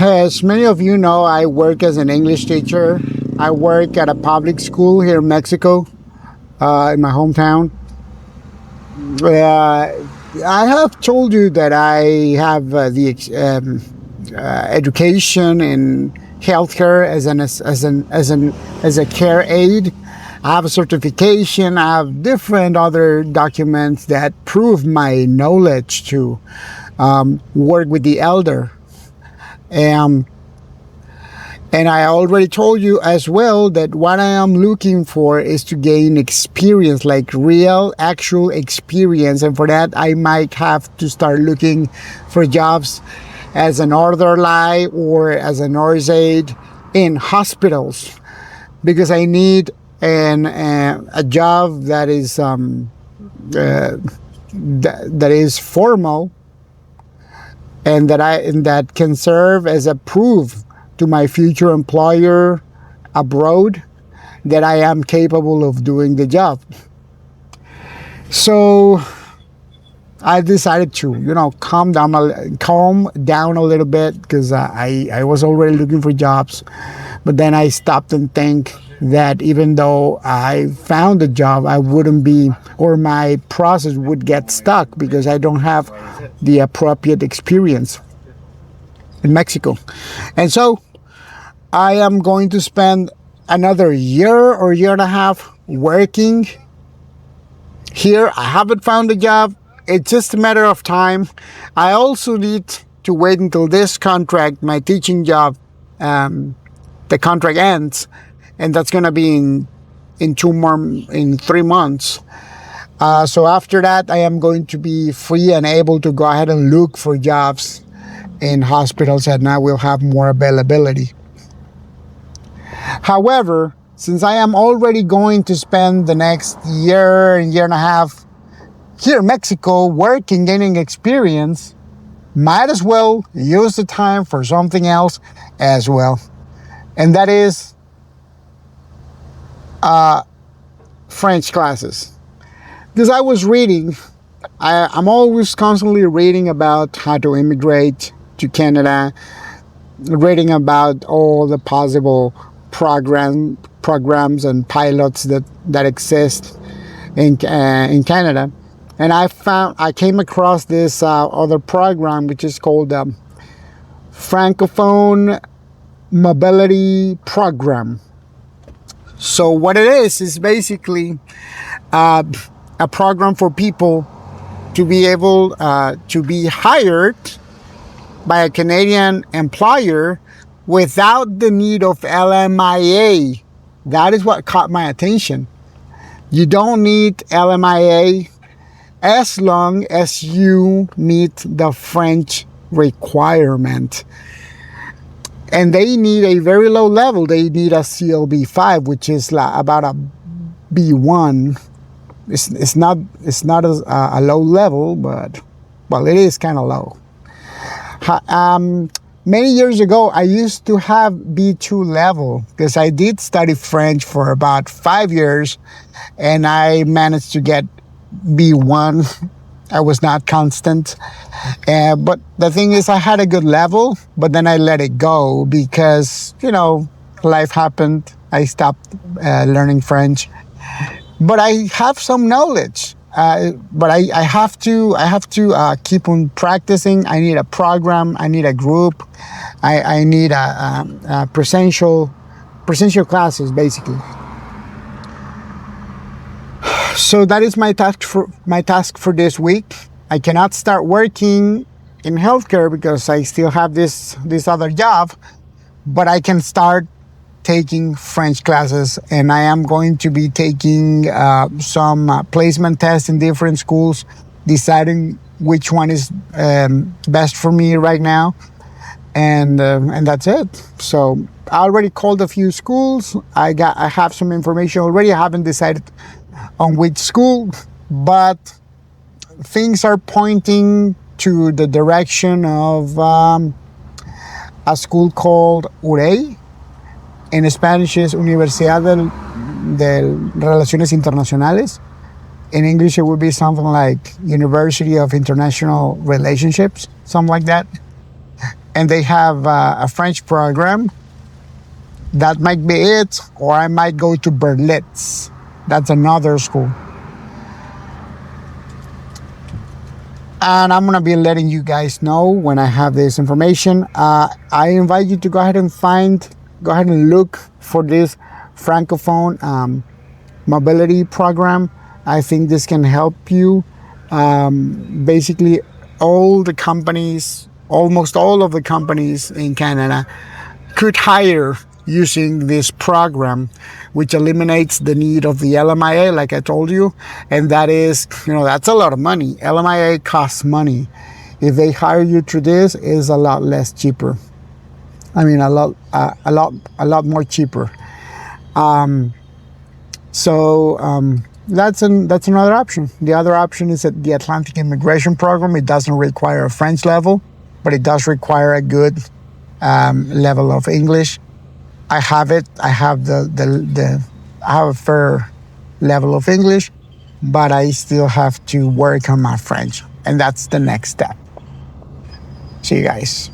As many of you know, I work as an English teacher. I work at a public school here in Mexico, in my hometown. I have told you that I have education in healthcare as a care aide. I have a certification. I have different other documents that prove my knowledge to work with the elder. And I already told you as well that what I am looking for is to gain experience, like real, actual experience. And for that, I might have to start looking for jobs as an orderly or as a nurse aide in hospitals, because I need a job that is that is formal, and that can serve as a proof to my future employer abroad that I am capable of doing the job. So I decided to, calm down a little bit, because I was already looking for jobs. But then I stopped and think that even though I found a job, I wouldn't be, or my process would get stuck because I don't have the appropriate experience in Mexico. And so I am going to spend another year or year and a half working here. I haven't found a job. It's just a matter of time. I also need to wait until this contract, my teaching job, the contract ends, and that's going to be in 3 months. So after that, I am going to be free and able to go ahead and look for jobs in hospitals, and I will have more availability. However, since I am already going to spend the next year and year and a half here in Mexico working, gaining experience, might as well use the time for something else as well. And that is French classes. Because I was reading, I'm always constantly reading about how to immigrate to Canada, reading about all the possible programs and pilots that exist in Canada. And I came across this other program, which is called Francophone Mobility Program. So what it is basically a program for people to be able to be hired by a Canadian employer without the need of LMIA. That is what caught my attention. You don't need LMIA as long as you meet the French requirement. And they need a very low level. They need a CLB5, which is about a B1. It's not a low level, but well, it is kind of low. Many years ago, I used to have B2 level, because I did study French for about 5 years, and I managed to get B1. I was not constant. But the thing is, I had a good level, but then I let it go because, life happened. I stopped learning French. But I have some knowledge. But I have to keep on practicing. I need a program. I need a group. I need a presential classes, basically. So that is my task for this week. I cannot start working in healthcare because I still have this other job, but I can start taking French classes, and I am going to be taking some placement tests in different schools, deciding which one is best for me right now, and that's it. So I already called a few schools. I have some information already. I haven't decided on which school, but things are pointing to the direction of a school called UREI. In Spanish is Universidad de Relaciones Internacionales. In English, it would be something like University of International Relationships, something like that. and they have a French program. That might be it, or I might go to Berlitz. That's another school. And I'm gonna be letting you guys know when I have this information. I invite you to go ahead and look for this Francophone mobility program. I think this can help you. Basically, all the companies, almost all of the companies in Canada, could hire using this program, which eliminates the need of the LMIA, like I told you. And that is, that's a lot of money. LMIA costs money. If they hire you through this, is a lot less cheaper. I mean, a lot more cheaper. That's another option. The other option is that the Atlantic Immigration Program. It doesn't require a French level, but it does require a good level of English. I have it. I have I have a fair level of English, but I still have to work on my French, and that's the next step. See you guys.